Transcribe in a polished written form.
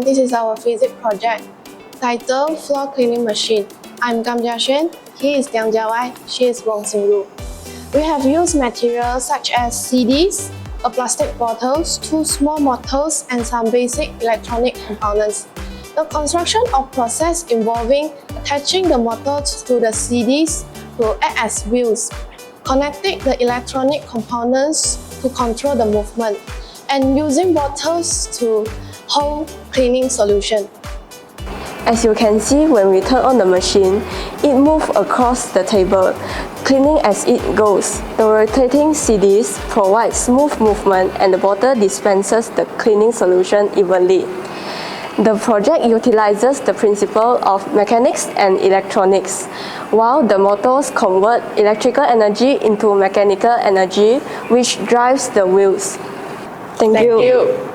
everyone, this is our physics project titled Floor Cleaning Machine. I'm Kam Jia Xuan, he is Tiang Jia Wai, she is Wong Sing Ru. We have used materials such as CDs, a plastic bottles, two small motors, and some basic electronic components. The construction of process involving attaching the motors to the CDs will act as wheels, connecting the electronic components to control the movement, and using bottles to hold cleaning solution. As you can see, when we turn on the machine, it moves across the table, cleaning as it goes. The rotating CDs provide smooth movement and the bottle dispenses the cleaning solution evenly. The project utilizes the principle of mechanics and electronics, while the motors convert electrical energy into mechanical energy, which drives the wheels. Thank you.